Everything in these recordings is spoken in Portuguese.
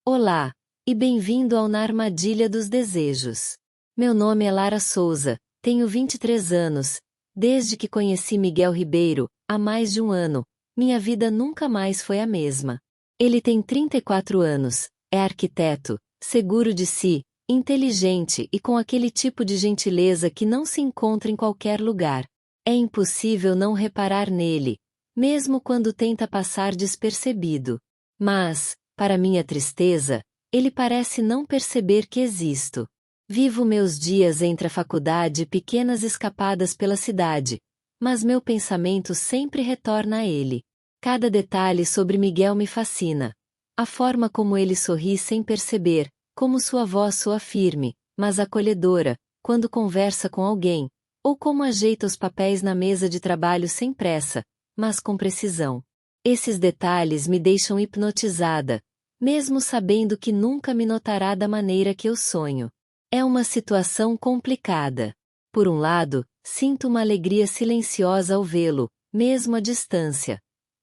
Olá, e bem-vindo ao Na Armadilha dos Desejos. Meu nome é Lara Souza, tenho 23 anos. Desde que conheci Miguel Ribeiro, há mais de um ano, minha vida nunca mais foi a mesma. Ele tem 34 anos, é arquiteto, seguro de si, inteligente e com aquele tipo de gentileza que não se encontra em qualquer lugar. É impossível não reparar nele, mesmo quando tenta passar despercebido. Mas, para minha tristeza, ele parece não perceber que existo. Vivo meus dias entre a faculdade e pequenas escapadas pela cidade, mas meu pensamento sempre retorna a ele. Cada detalhe sobre Miguel me fascina. A forma como ele sorri sem perceber, como sua voz soa firme, mas acolhedora, quando conversa com alguém, ou como ajeita os papéis na mesa de trabalho sem pressa, mas com precisão. Esses detalhes me deixam hipnotizada, mesmo sabendo que nunca me notará da maneira que eu sonho. É uma situação complicada. Por um lado, sinto uma alegria silenciosa ao vê-lo, mesmo à distância.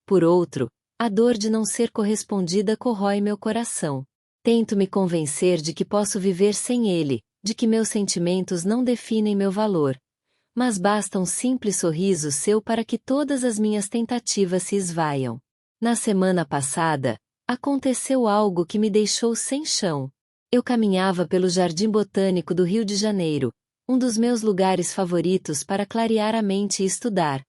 Por outro, a dor de não ser correspondida corrói meu coração. Tento me convencer de que posso viver sem ele, de que meus sentimentos não definem meu valor. Mas basta um simples sorriso seu para que todas as minhas tentativas se esvaiam. Na semana passada, aconteceu algo que me deixou sem chão. Eu caminhava pelo Jardim Botânico do Rio de Janeiro, um dos meus lugares favoritos para clarear a mente e estudar,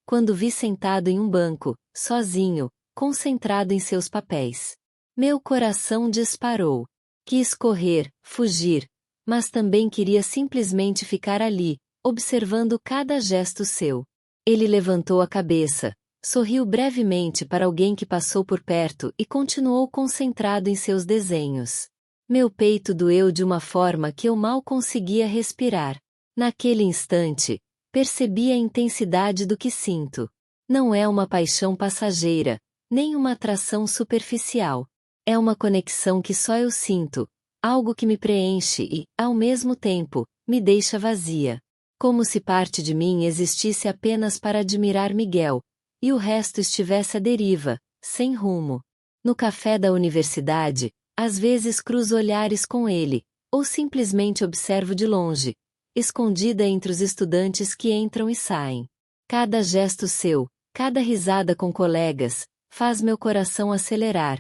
quando vi sentado em um banco, sozinho, concentrado em seus papéis. Meu coração disparou. Quis correr, fugir, mas também queria simplesmente ficar ali, observando cada gesto seu. Ele levantou a cabeça, sorriu brevemente para alguém que passou por perto e continuou concentrado em seus desenhos. Meu peito doeu de uma forma que eu mal conseguia respirar. Naquele instante, percebi a intensidade do que sinto. Não é uma paixão passageira, nem uma atração superficial. É uma conexão que só eu sinto, algo que me preenche e, ao mesmo tempo, me deixa vazia. Como se parte de mim existisse apenas para admirar Miguel, e o resto estivesse à deriva, sem rumo. No café da universidade, às vezes cruzo olhares com ele, ou simplesmente observo de longe, escondida entre os estudantes que entram e saem. Cada gesto seu, cada risada com colegas, faz meu coração acelerar,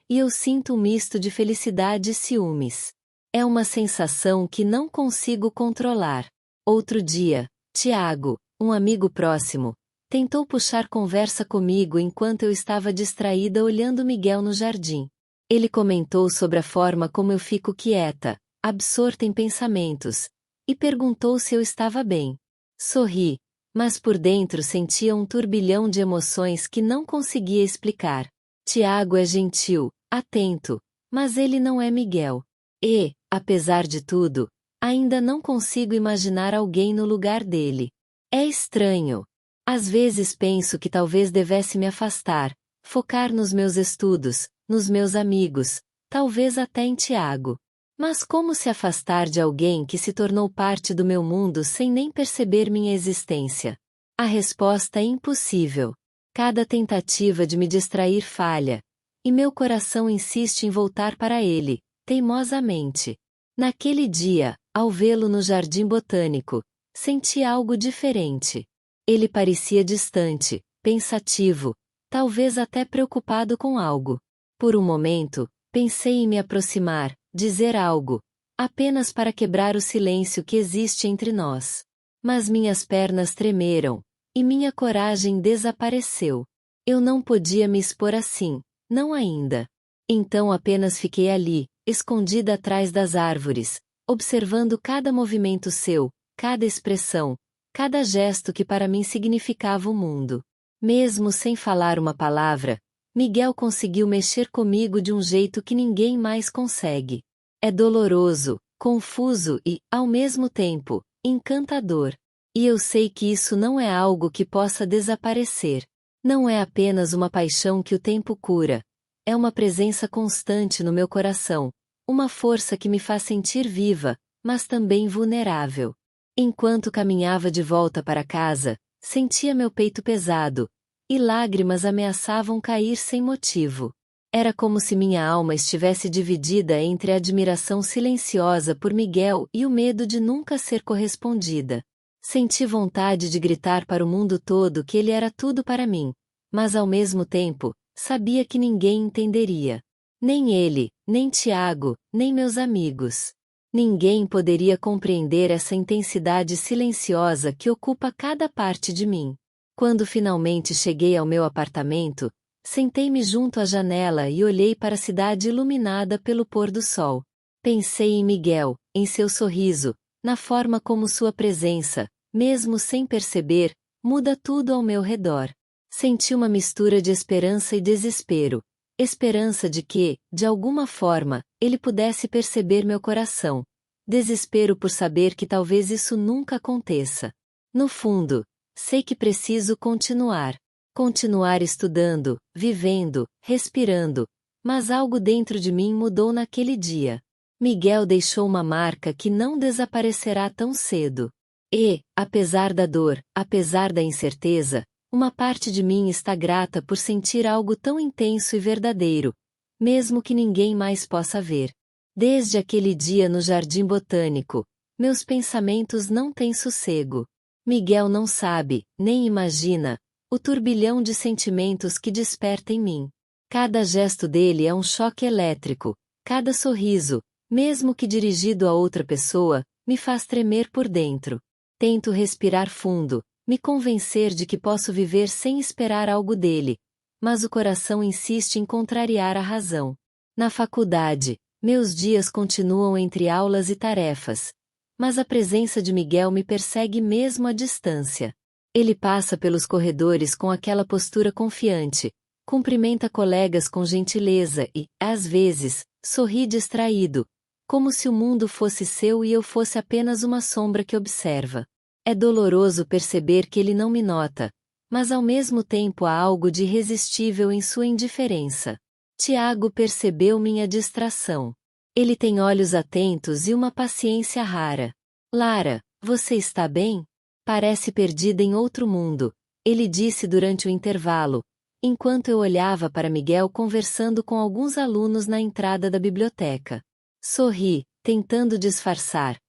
e eu sinto um misto de felicidade e ciúmes. É uma sensação que não consigo controlar. Outro dia, Tiago, um amigo próximo, tentou puxar conversa comigo enquanto eu estava distraída olhando Miguel no jardim. Ele comentou sobre a forma como eu fico quieta, absorta em pensamentos, e perguntou se eu estava bem. Sorri, mas por dentro sentia um turbilhão de emoções que não conseguia explicar. Tiago é gentil, atento, mas ele não é Miguel. E, apesar de tudo, ainda não consigo imaginar alguém no lugar dele. É estranho. Às vezes penso que talvez devesse me afastar, focar nos meus estudos, nos meus amigos, talvez até em Tiago. Mas como se afastar de alguém que se tornou parte do meu mundo sem nem perceber minha existência? A resposta é impossível. Cada tentativa de me distrair falha, e meu coração insiste em voltar para ele, teimosamente. Naquele dia, ao vê-lo no Jardim Botânico, senti algo diferente. Ele parecia distante, pensativo, talvez até preocupado com algo. Por um momento, pensei em me aproximar, dizer algo, apenas para quebrar o silêncio que existe entre nós. Mas minhas pernas tremeram, e minha coragem desapareceu. Eu não podia me expor assim, não ainda. Então apenas fiquei ali, escondida atrás das árvores, observando cada movimento seu, cada expressão, cada gesto que para mim significava o mundo. Mesmo sem falar uma palavra, Miguel conseguiu mexer comigo de um jeito que ninguém mais consegue. É doloroso, confuso e, ao mesmo tempo, encantador. E eu sei que isso não é algo que possa desaparecer. Não é apenas uma paixão que o tempo cura. É uma presença constante no meu coração, uma força que me faz sentir viva, mas também vulnerável. Enquanto caminhava de volta para casa, sentia meu peito pesado, e lágrimas ameaçavam cair sem motivo. Era como se minha alma estivesse dividida entre a admiração silenciosa por Miguel e o medo de nunca ser correspondida. Senti vontade de gritar para o mundo todo que ele era tudo para mim, mas ao mesmo tempo, sabia que ninguém entenderia. Nem ele, nem Tiago, nem meus amigos. Ninguém poderia compreender essa intensidade silenciosa que ocupa cada parte de mim. Quando finalmente cheguei ao meu apartamento, sentei-me junto à janela e olhei para a cidade iluminada pelo pôr do sol. Pensei em Miguel, em seu sorriso, na forma como sua presença, mesmo sem perceber, muda tudo ao meu redor. Senti uma mistura de esperança e desespero. Esperança de que, de alguma forma, ele pudesse perceber meu coração. Desespero por saber que talvez isso nunca aconteça. No fundo, sei que preciso continuar. Continuar estudando, vivendo, respirando. Mas algo dentro de mim mudou naquele dia. Miguel deixou uma marca que não desaparecerá tão cedo. E, apesar da dor, apesar da incerteza, uma parte de mim está grata por sentir algo tão intenso e verdadeiro, mesmo que ninguém mais possa ver. Desde aquele dia no Jardim Botânico, meus pensamentos não têm sossego. Miguel não sabe, nem imagina, o turbilhão de sentimentos que desperta em mim. Cada gesto dele é um choque elétrico, cada sorriso, mesmo que dirigido a outra pessoa, me faz tremer por dentro. Tento respirar fundo, me convencer de que posso viver sem esperar algo dele, mas o coração insiste em contrariar a razão. Na faculdade, meus dias continuam entre aulas e tarefas, mas a presença de Miguel me persegue mesmo à distância. Ele passa pelos corredores com aquela postura confiante, cumprimenta colegas com gentileza e, às vezes, sorri distraído, como se o mundo fosse seu e eu fosse apenas uma sombra que observa. É doloroso perceber que ele não me nota, mas ao mesmo tempo há algo de irresistível em sua indiferença. Tiago percebeu minha distração. Ele tem olhos atentos e uma paciência rara. Lara, você está bem? Parece perdida em outro mundo, ele disse durante o intervalo, enquanto eu olhava para Miguel conversando com alguns alunos na entrada da biblioteca. Sorri, tentando disfarçar,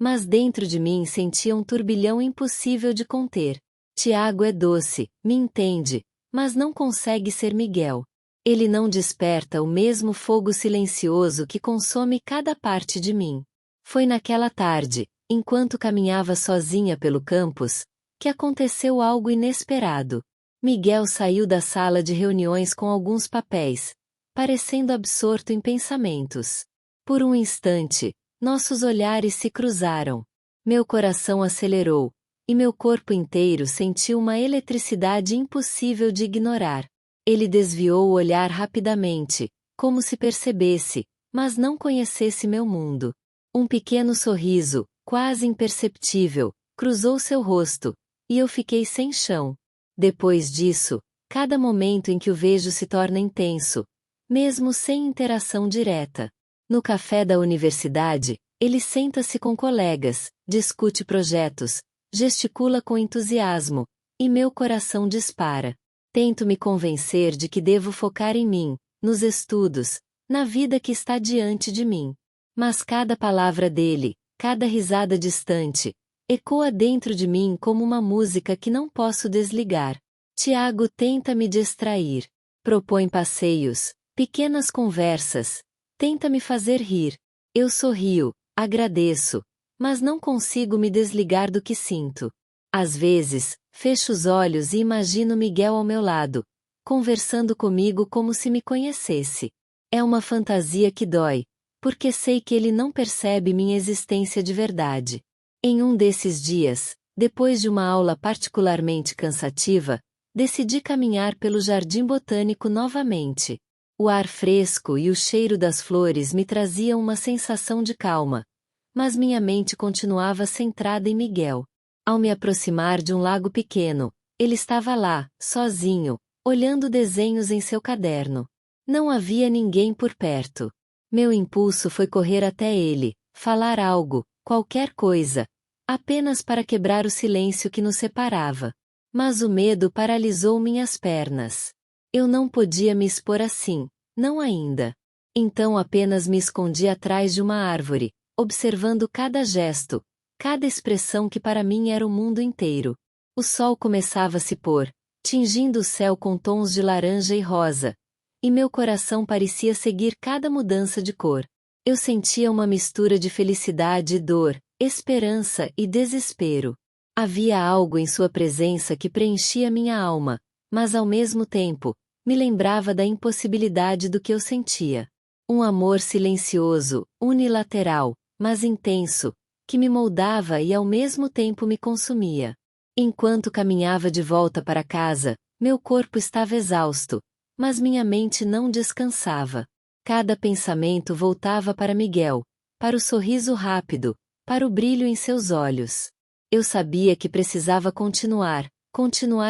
mas dentro de mim sentia um turbilhão impossível de conter. Tiago é doce, me entende, mas não consegue ser Miguel. Ele não desperta o mesmo fogo silencioso que consome cada parte de mim. Foi naquela tarde, enquanto caminhava sozinha pelo campus, que aconteceu algo inesperado. Miguel saiu da sala de reuniões com alguns papéis, parecendo absorto em pensamentos. Por um instante, nossos olhares se cruzaram. Meu coração acelerou, e meu corpo inteiro sentiu uma eletricidade impossível de ignorar. Ele desviou o olhar rapidamente, como se percebesse, mas não conhecesse meu mundo. Um pequeno sorriso, quase imperceptível, cruzou seu rosto, e eu fiquei sem chão. Depois disso, cada momento em que o vejo se torna intenso, mesmo sem interação direta. No café da universidade, ele senta-se com colegas, discute projetos, gesticula com entusiasmo, e meu coração dispara. Tento me convencer de que devo focar em mim, nos estudos, na vida que está diante de mim. Mas cada palavra dele, cada risada distante, ecoa dentro de mim como uma música que não posso desligar. Tiago tenta me distrair. Propõe passeios, pequenas conversas, tenta me fazer rir. Eu sorrio, agradeço, mas não consigo me desligar do que sinto. Às vezes, fecho os olhos e imagino Miguel ao meu lado, conversando comigo como se me conhecesse. É uma fantasia que dói, porque sei que ele não percebe minha existência de verdade. Em um desses dias, depois de uma aula particularmente cansativa, decidi caminhar pelo Jardim Botânico novamente. O ar fresco e o cheiro das flores me traziam uma sensação de calma, mas minha mente continuava centrada em Miguel. Ao me aproximar de um lago pequeno, ele estava lá, sozinho, olhando desenhos em seu caderno. Não havia ninguém por perto. Meu impulso foi correr até ele, falar algo, qualquer coisa, apenas para quebrar o silêncio que nos separava. Mas o medo paralisou minhas pernas. Eu não podia me expor assim, não ainda. Então apenas me escondi atrás de uma árvore, observando cada gesto, cada expressão que para mim era o mundo inteiro. O sol começava a se pôr, tingindo o céu com tons de laranja e rosa, e meu coração parecia seguir cada mudança de cor. Eu sentia uma mistura de felicidade e dor, esperança e desespero. Havia algo em sua presença que preenchia minha alma, mas ao mesmo tempo, me lembrava da impossibilidade do que eu sentia. Um amor silencioso, unilateral, mas intenso, que me moldava e ao mesmo tempo me consumia. Enquanto caminhava de volta para casa, meu corpo estava exausto, mas minha mente não descansava. Cada pensamento voltava para Miguel, para o sorriso rápido, para o brilho em seus olhos. Eu sabia que precisava continuar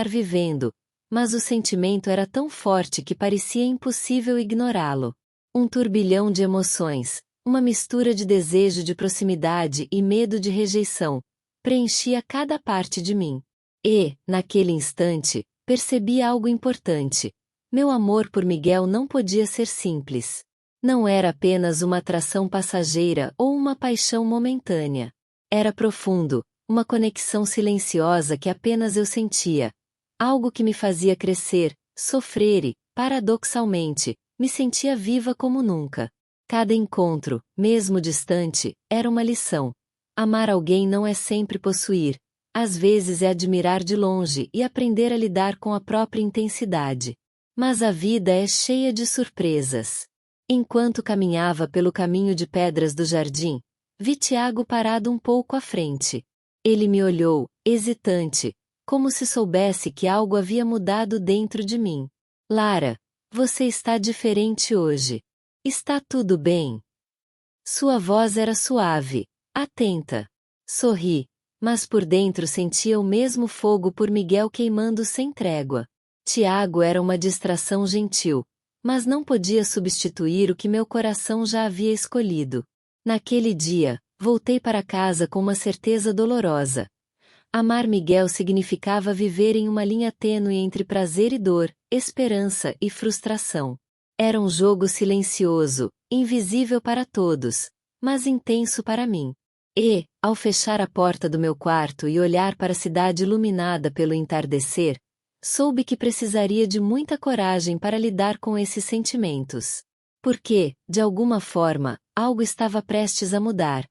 vivendo, mas o sentimento era tão forte que parecia impossível ignorá-lo. Um turbilhão de emoções, uma mistura de desejo de proximidade e medo de rejeição, preenchia cada parte de mim. E, naquele instante, percebi algo importante. Meu amor por Miguel não podia ser simples. Não era apenas uma atração passageira ou uma paixão momentânea. Era profundo, uma conexão silenciosa que apenas eu sentia. Algo que me fazia crescer, sofrer e, paradoxalmente, me sentia viva como nunca. Cada encontro, mesmo distante, era uma lição. Amar alguém não é sempre possuir. Às vezes é admirar de longe e aprender a lidar com a própria intensidade. Mas a vida é cheia de surpresas. Enquanto caminhava pelo caminho de pedras do jardim, vi Tiago parado um pouco à frente. Ele me olhou, hesitante, como se soubesse que algo havia mudado dentro de mim. Lara, você está diferente hoje. Está tudo bem? Sua voz era suave, atenta. Sorri, mas por dentro sentia o mesmo fogo por Miguel queimando sem trégua. Tiago era uma distração gentil, mas não podia substituir o que meu coração já havia escolhido. Naquele dia, voltei para casa com uma certeza dolorosa. Amar Miguel significava viver em uma linha tênue entre prazer e dor, esperança e frustração. Era um jogo silencioso, invisível para todos, mas intenso para mim. E, ao fechar a porta do meu quarto e olhar para a cidade iluminada pelo entardecer, soube que precisaria de muita coragem para lidar com esses sentimentos. Porque, de alguma forma, algo estava prestes a mudar.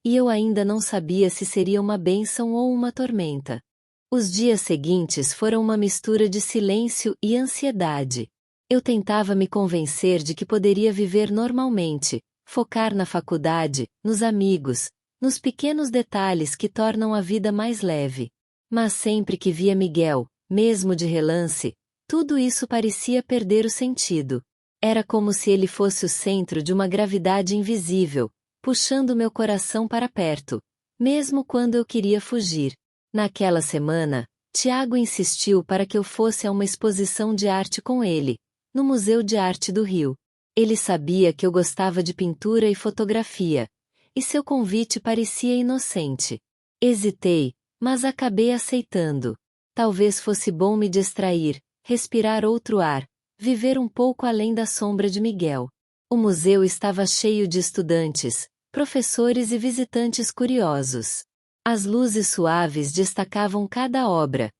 E eu ainda não sabia se seria uma bênção ou uma tormenta. Os dias seguintes foram uma mistura de silêncio e ansiedade. Eu tentava me convencer de que poderia viver normalmente, focar na faculdade, nos amigos, nos pequenos detalhes que tornam a vida mais leve. Mas sempre que via Miguel, mesmo de relance, tudo isso parecia perder o sentido. Era como se ele fosse o centro de uma gravidade invisível, puxando meu coração para perto, mesmo quando eu queria fugir. Naquela semana, Tiago insistiu para que eu fosse a uma exposição de arte com ele, no Museu de Arte do Rio. Ele sabia que eu gostava de pintura e fotografia, e seu convite parecia inocente. Hesitei, mas acabei aceitando. Talvez fosse bom me distrair, respirar outro ar, viver um pouco além da sombra de Miguel. O museu estava cheio de estudantes, professores e visitantes curiosos. As luzes suaves destacavam cada obra,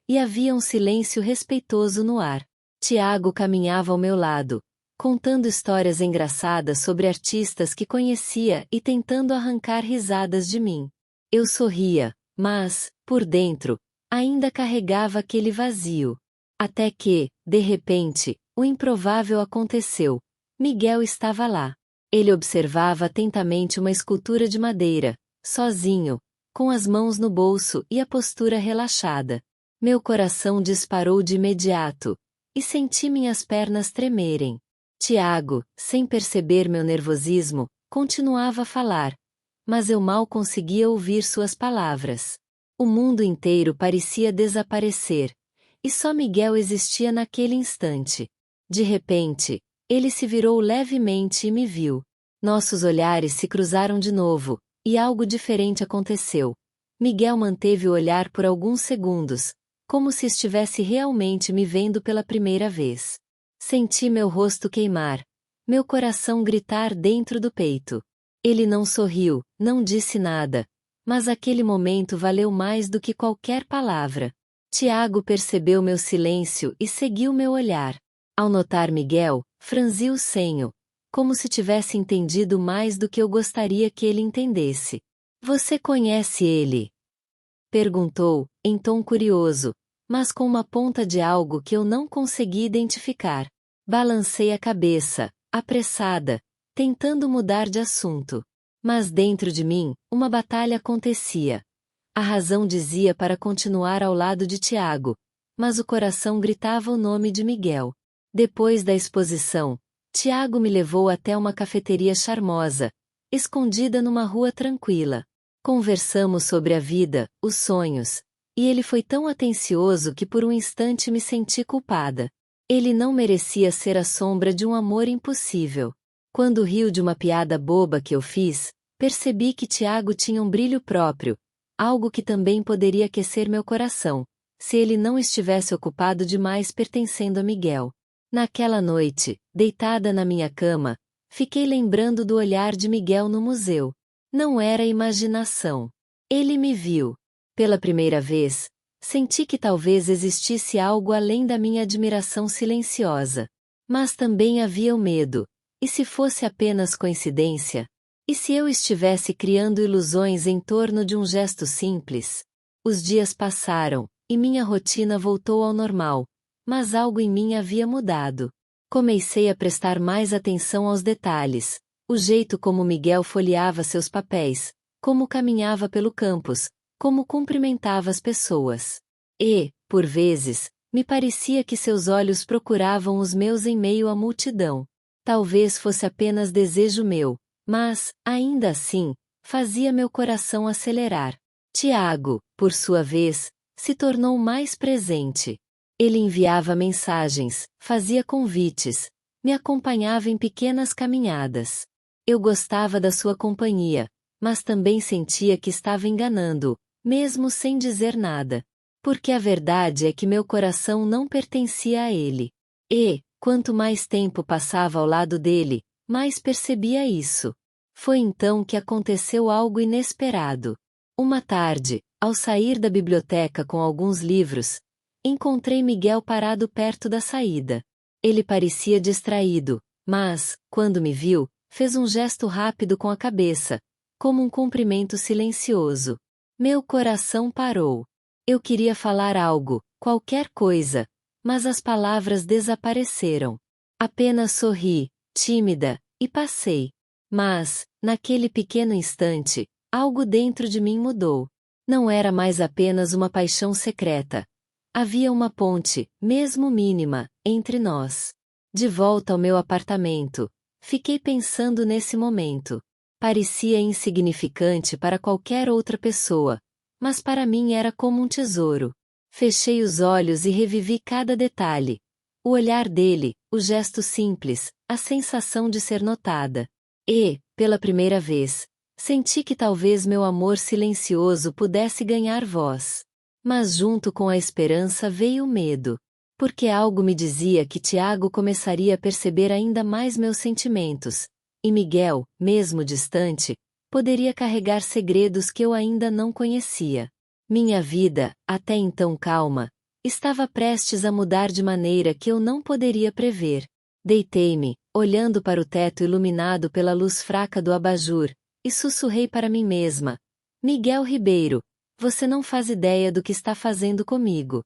e havia um silêncio respeitoso no ar. Tiago caminhava ao meu lado, contando histórias engraçadas sobre artistas que conhecia e tentando arrancar risadas de mim. Eu sorria, mas, por dentro, ainda carregava aquele vazio. Até que, de repente, o improvável aconteceu. Miguel estava lá. Ele observava atentamente uma escultura de madeira, sozinho, com as mãos no bolso e a postura relaxada. Meu coração disparou de imediato, e senti minhas pernas tremerem. Tiago, sem perceber meu nervosismo, continuava a falar, mas eu mal conseguia ouvir suas palavras. O mundo inteiro parecia desaparecer, e só Miguel existia naquele instante. De repente, ele se virou levemente e me viu. Nossos olhares se cruzaram de novo, e algo diferente aconteceu. Miguel manteve o olhar por alguns segundos, como se estivesse realmente me vendo pela primeira vez. Senti meu rosto queimar, meu coração gritar dentro do peito. Ele não sorriu, não disse nada, mas aquele momento valeu mais do que qualquer palavra. Tiago percebeu meu silêncio e seguiu meu olhar. Ao notar Miguel, franziu o senho, como se tivesse entendido mais do que eu gostaria que ele entendesse. Você conhece ele? Perguntou, em tom curioso, mas com uma ponta de algo que eu não consegui identificar. Balancei a cabeça, apressada, tentando mudar de assunto. Mas dentro de mim, uma batalha acontecia. A razão dizia para continuar ao lado de Tiago, mas o coração gritava o nome de Miguel. Depois da exposição, Tiago me levou até uma cafeteria charmosa, escondida numa rua tranquila. Conversamos sobre a vida, os sonhos, e ele foi tão atencioso que por um instante me senti culpada. Ele não merecia ser a sombra de um amor impossível. Quando riu de uma piada boba que eu fiz, percebi que Tiago tinha um brilho próprio, algo que também poderia aquecer meu coração, se ele não estivesse ocupado demais pertencendo a Miguel. Naquela noite, deitada na minha cama, fiquei lembrando do olhar de Miguel no museu. Não era imaginação. Ele me viu. Pela primeira vez, senti que talvez existisse algo além da minha admiração silenciosa. Mas também havia o medo. E se fosse apenas coincidência? E se eu estivesse criando ilusões em torno de um gesto simples? Os dias passaram, e minha rotina voltou ao normal, mas algo em mim havia mudado. Comecei a prestar mais atenção aos detalhes, o jeito como Miguel folheava seus papéis, como caminhava pelo campus, como cumprimentava as pessoas. E, por vezes, me parecia que seus olhos procuravam os meus em meio à multidão. Talvez fosse apenas desejo meu, mas, ainda assim, fazia meu coração acelerar. Tiago, por sua vez, se tornou mais presente. Ele enviava mensagens, fazia convites, me acompanhava em pequenas caminhadas. Eu gostava da sua companhia, mas também sentia que estava enganando, mesmo sem dizer nada. Porque a verdade é que meu coração não pertencia a ele. E, quanto mais tempo passava ao lado dele, mais percebia isso. Foi então que aconteceu algo inesperado. Uma tarde, ao sair da biblioteca com alguns livros, encontrei Miguel parado perto da saída. Ele parecia distraído, mas, quando me viu, fez um gesto rápido com a cabeça, como um cumprimento silencioso. Meu coração parou. Eu queria falar algo, qualquer coisa, mas as palavras desapareceram. Apenas sorri, tímida, e passei. Mas, naquele pequeno instante, algo dentro de mim mudou. Não era mais apenas uma paixão secreta. Havia uma ponte, mesmo mínima, entre nós. De volta ao meu apartamento, fiquei pensando nesse momento. Parecia insignificante para qualquer outra pessoa, mas para mim era como um tesouro. Fechei os olhos e revivi cada detalhe. O olhar dele, o gesto simples, a sensação de ser notada. E, pela primeira vez, senti que talvez meu amor silencioso pudesse ganhar voz. Mas junto com a esperança veio o medo. Porque algo me dizia que Tiago começaria a perceber ainda mais meus sentimentos, e Miguel, mesmo distante, poderia carregar segredos que eu ainda não conhecia. Minha vida, até então calma, estava prestes a mudar de maneira que eu não poderia prever. Deitei-me, olhando para o teto iluminado pela luz fraca do abajur, e sussurrei para mim mesma: Miguel Ribeiro, você não faz ideia do que está fazendo comigo.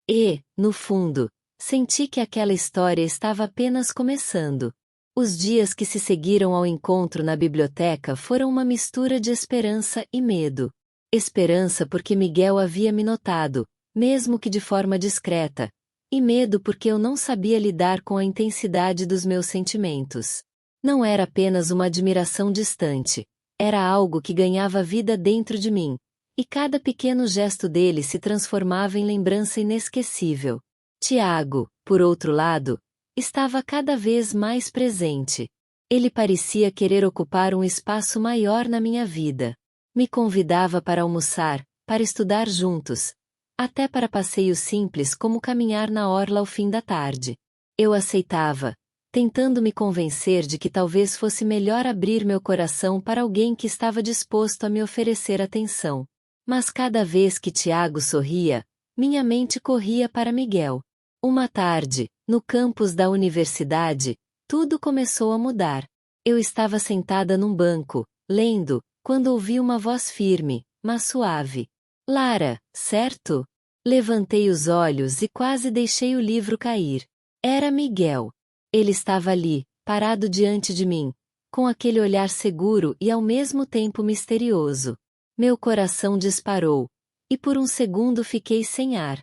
E, no fundo, senti que aquela história estava apenas começando. Os dias que se seguiram ao encontro na biblioteca foram uma mistura de esperança e medo. Esperança porque Miguel havia me notado, mesmo que de forma discreta, e medo porque eu não sabia lidar com a intensidade dos meus sentimentos. Não era apenas uma admiração distante, era algo que ganhava vida dentro de mim, e cada pequeno gesto dele se transformava em lembrança inesquecível. Tiago, por outro lado, estava cada vez mais presente. Ele parecia querer ocupar um espaço maior na minha vida. Me convidava para almoçar, para estudar juntos, até para passeios simples como caminhar na orla ao fim da tarde. Eu aceitava, tentando me convencer de que talvez fosse melhor abrir meu coração para alguém que estava disposto a me oferecer atenção. Mas cada vez que Tiago sorria, minha mente corria para Miguel. Uma tarde, no campus da universidade, tudo começou a mudar. Eu estava sentada num banco, lendo, quando ouvi uma voz firme, mas suave. Lara, certo? Levantei os olhos e quase deixei o livro cair. Era Miguel. Ele estava ali, parado diante de mim, com aquele olhar seguro e ao mesmo tempo misterioso. Meu coração disparou, e por um segundo fiquei sem ar.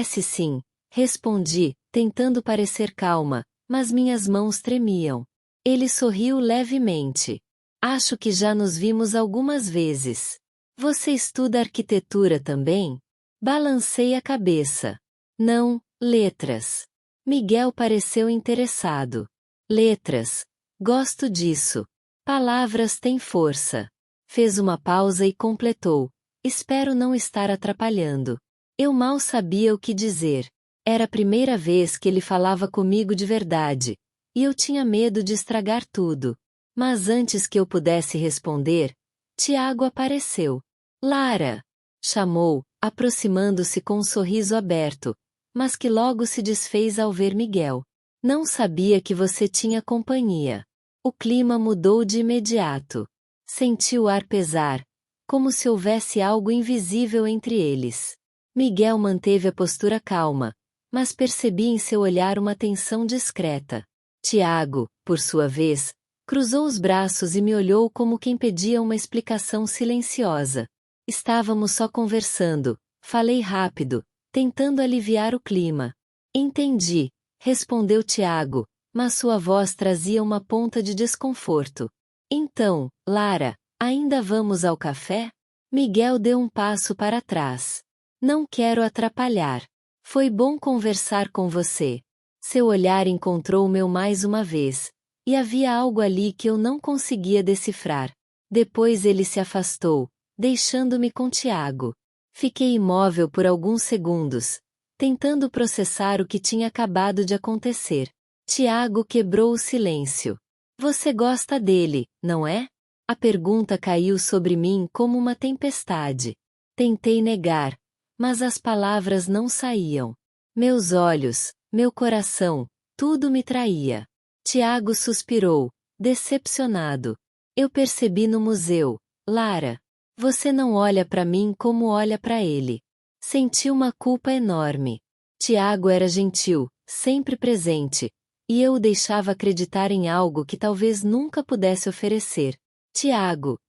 Sim, respondi, tentando parecer calma, mas minhas mãos tremiam. Ele sorriu levemente. Acho que já nos vimos algumas vezes. Você estuda arquitetura também? Balancei a cabeça. Não, letras. Miguel pareceu interessado. Letras. Gosto disso. Palavras têm força. Fez uma pausa e completou. Espero não estar atrapalhando. Eu mal sabia o que dizer. Era a primeira vez que ele falava comigo de verdade, e eu tinha medo de estragar tudo. Mas antes que eu pudesse responder, Tiago apareceu. Lara! Chamou, aproximando-se com um sorriso aberto, mas que logo se desfez ao ver Miguel. Não sabia que você tinha companhia. O clima mudou de imediato. Senti o ar pesar, como se houvesse algo invisível entre eles. Miguel manteve a postura calma, mas percebi em seu olhar uma tensão discreta. Tiago, por sua vez, cruzou os braços e me olhou como quem pedia uma explicação silenciosa. Estávamos só conversando, falei rápido, tentando aliviar o clima. Entendi, respondeu Tiago, mas sua voz trazia uma ponta de desconforto. Então, Lara, ainda vamos ao café? Miguel deu um passo para trás. Não quero atrapalhar. Foi bom conversar com você. Seu olhar encontrou o meu mais uma vez, e havia algo ali que eu não conseguia decifrar. Depois ele se afastou, deixando-me com Tiago. Fiquei imóvel por alguns segundos, tentando processar o que tinha acabado de acontecer. Tiago quebrou o silêncio. Você gosta dele, não é? A pergunta caiu sobre mim como uma tempestade. Tentei negar, mas as palavras não saíam. Meus olhos, meu coração, tudo me traía. Tiago suspirou, decepcionado. Eu percebi no museu. Lara, você não olha para mim como olha para ele. Senti uma culpa enorme. Tiago era gentil, sempre presente, e eu o deixava acreditar em algo que talvez nunca pudesse oferecer. Tiago,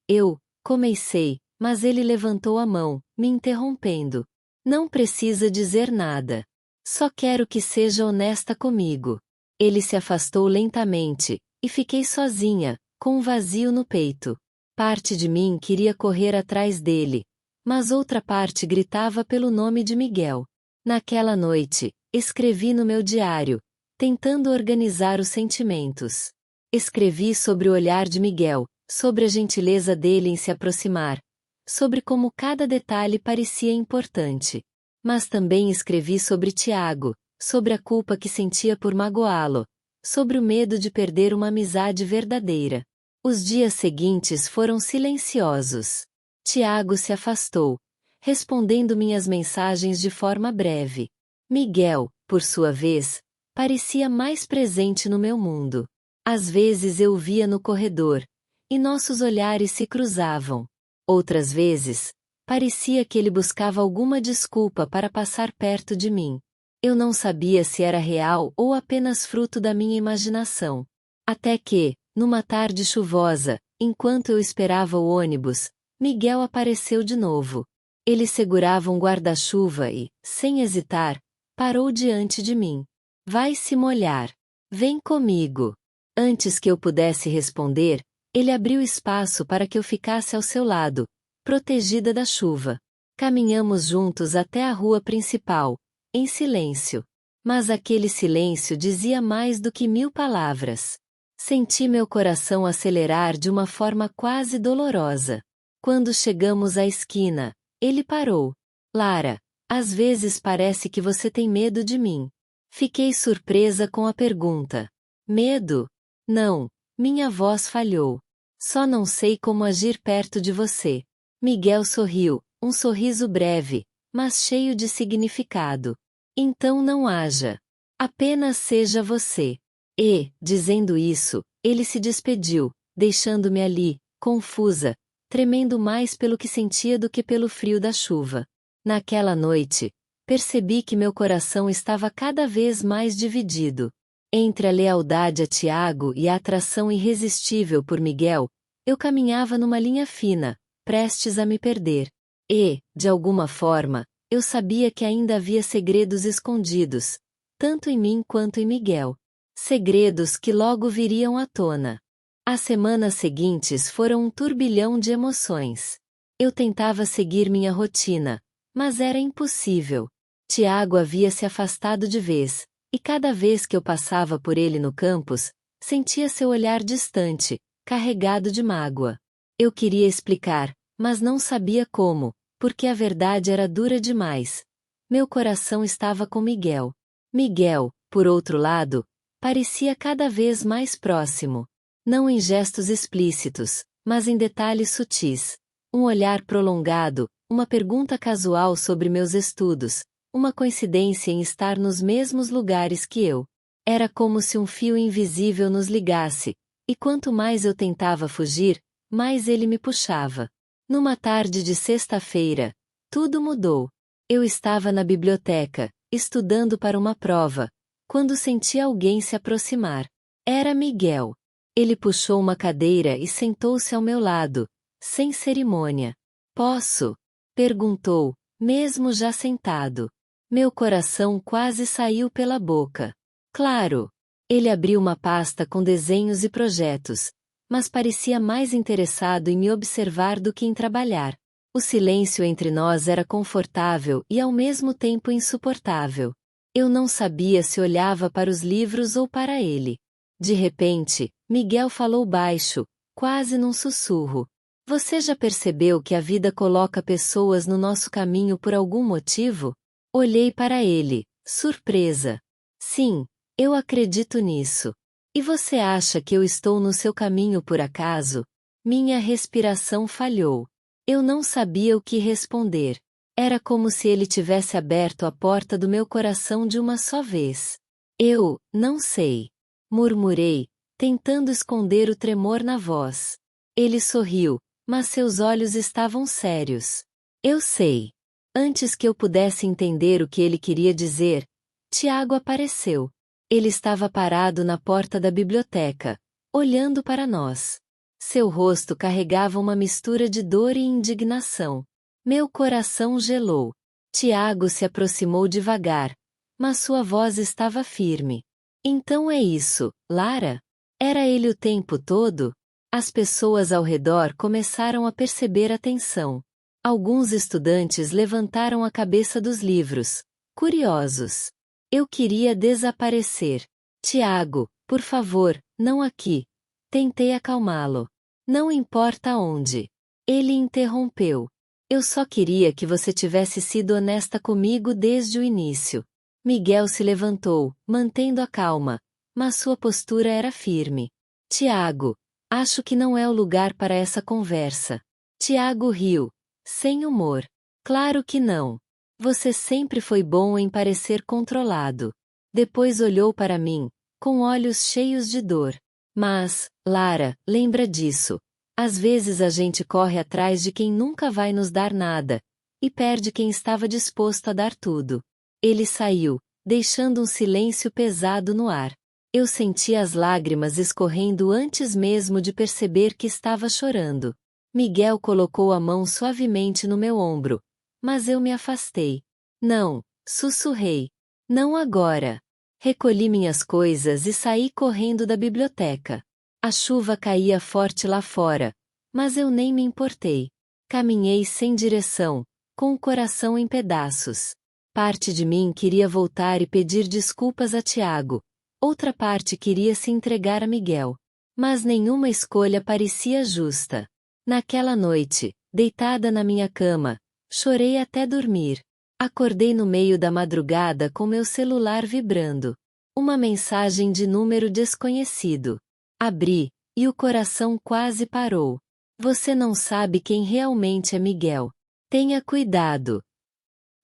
comecei, mas ele levantou a mão, me interrompendo. Não precisa dizer nada. Só quero que seja honesta comigo. Ele se afastou lentamente, e fiquei sozinha, com um vazio no peito. Parte de mim queria correr atrás dele, mas outra parte gritava pelo nome de Miguel. Naquela noite, escrevi no meu diário, tentando organizar os sentimentos. Escrevi sobre o olhar de Miguel, sobre a gentileza dele em se aproximar, sobre como cada detalhe parecia importante. Mas também escrevi sobre Tiago, sobre a culpa que sentia por magoá-lo, sobre o medo de perder uma amizade verdadeira. Os dias seguintes foram silenciosos. Tiago se afastou, respondendo minhas mensagens de forma breve. Miguel, por sua vez, parecia mais presente no meu mundo. Às vezes eu o via no corredor, e nossos olhares se cruzavam. Outras vezes, parecia que ele buscava alguma desculpa para passar perto de mim. Eu não sabia se era real ou apenas fruto da minha imaginação. Até que, numa tarde chuvosa, enquanto eu esperava o ônibus, Miguel apareceu de novo. Ele segurava um guarda-chuva e, sem hesitar, parou diante de mim. Vai se molhar. Vem comigo. Antes que eu pudesse responder, ele abriu espaço para que eu ficasse ao seu lado, protegida da chuva. Caminhamos juntos até a rua principal, em silêncio. Mas aquele silêncio dizia mais do que 1000 palavras. Senti meu coração acelerar de uma forma quase dolorosa. Quando chegamos à esquina, ele parou. Lara, às vezes parece que você tem medo de mim. Fiquei surpresa com a pergunta. Medo? Não, minha voz falhou. Só não sei como agir perto de você. Miguel sorriu, um sorriso breve, mas cheio de significado. Então não haja. Apenas seja você. E, dizendo isso, ele se despediu, deixando-me ali, confusa, tremendo mais pelo que sentia do que pelo frio da chuva. Naquela noite, percebi que meu coração estava cada vez mais dividido. Entre a lealdade a Tiago e a atração irresistível por Miguel, eu caminhava numa linha fina, prestes a me perder. E, de alguma forma, eu sabia que ainda havia segredos escondidos, tanto em mim quanto em Miguel. Segredos que logo viriam à tona. As semanas seguintes foram um turbilhão de emoções. Eu tentava seguir minha rotina, mas era impossível. Tiago havia se afastado de vez, e cada vez que eu passava por ele no campus, sentia seu olhar distante, carregado de mágoa. Eu queria explicar, mas não sabia como, porque a verdade era dura demais. Meu coração estava com Miguel. Miguel, por outro lado, parecia cada vez mais próximo. Não em gestos explícitos, mas em detalhes sutis. Um olhar prolongado, uma pergunta casual sobre meus estudos, uma coincidência em estar nos mesmos lugares que eu. Era como se um fio invisível nos ligasse, e quanto mais eu tentava fugir, mais ele me puxava. Numa tarde de sexta-feira, tudo mudou. Eu estava na biblioteca, estudando para uma prova, quando senti alguém se aproximar. Era Miguel. Ele puxou uma cadeira e sentou-se ao meu lado, sem cerimônia. Posso? Perguntou, mesmo já sentado. Meu coração quase saiu pela boca. Claro. Ele abriu uma pasta com desenhos e projetos, mas parecia mais interessado em me observar do que em trabalhar. O silêncio entre nós era confortável e ao mesmo tempo insuportável. Eu não sabia se olhava para os livros ou para ele. De repente, Miguel falou baixo, quase num sussurro. Você já percebeu que a vida coloca pessoas no nosso caminho por algum motivo? Olhei para ele, surpresa. Sim, eu acredito nisso. E você acha que eu estou no seu caminho por acaso? Minha respiração falhou. Eu não sabia o que responder. Era como se ele tivesse aberto a porta do meu coração de uma só vez. Eu, não sei. Murmurei, tentando esconder o tremor na voz. Ele sorriu, mas seus olhos estavam sérios. Eu sei. Antes que eu pudesse entender o que ele queria dizer, Tiago apareceu. Ele estava parado na porta da biblioteca, olhando para nós. Seu rosto carregava uma mistura de dor e indignação. Meu coração gelou. Tiago se aproximou devagar, mas sua voz estava firme. Então é isso, Lara? Era ele o tempo todo? As pessoas ao redor começaram a perceber a tensão. Alguns estudantes levantaram a cabeça dos livros, curiosos. Eu queria desaparecer. Tiago, por favor, não aqui. Tentei acalmá-lo. Não importa onde. Ele interrompeu. Eu só queria que você tivesse sido honesta comigo desde o início. Miguel se levantou, mantendo a calma, mas sua postura era firme. Tiago, acho que não é o lugar para essa conversa. Tiago riu, sem humor. Claro que não. Você sempre foi bom em parecer controlado. Depois olhou para mim, com olhos cheios de dor. Mas, Lara, lembra disso. Às vezes a gente corre atrás de quem nunca vai nos dar nada, e perde quem estava disposto a dar tudo. Ele saiu, deixando um silêncio pesado no ar. Eu senti as lágrimas escorrendo antes mesmo de perceber que estava chorando. Miguel colocou a mão suavemente no meu ombro, mas eu me afastei. Não, sussurrei. Não agora. Recolhi minhas coisas e saí correndo da biblioteca. A chuva caía forte lá fora, mas eu nem me importei. Caminhei sem direção, com o coração em pedaços. Parte de mim queria voltar e pedir desculpas a Tiago. Outra parte queria se entregar a Miguel. Mas nenhuma escolha parecia justa. Naquela noite, deitada na minha cama, chorei até dormir. Acordei no meio da madrugada com meu celular vibrando. Uma mensagem de número desconhecido. Abri, e o coração quase parou. Você não sabe quem realmente é Miguel. Tenha cuidado.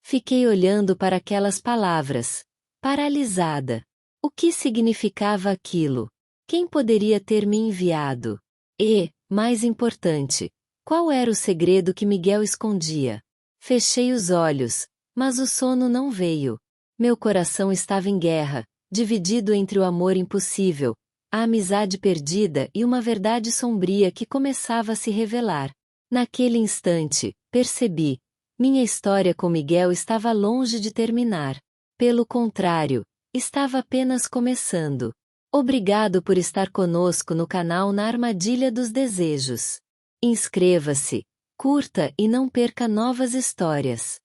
Fiquei olhando para aquelas palavras, paralisada. O que significava aquilo? Quem poderia ter me enviado? E, mais importante, qual era o segredo que Miguel escondia? Fechei os olhos, mas o sono não veio. Meu coração estava em guerra, dividido entre o amor impossível, a amizade perdida e uma verdade sombria que começava a se revelar. Naquele instante, percebi. Minha história com Miguel estava longe de terminar. Pelo contrário, estava apenas começando. Obrigado por estar conosco no canal Na Armadilha dos Desejos. Inscreva-se, curta e não perca novas histórias.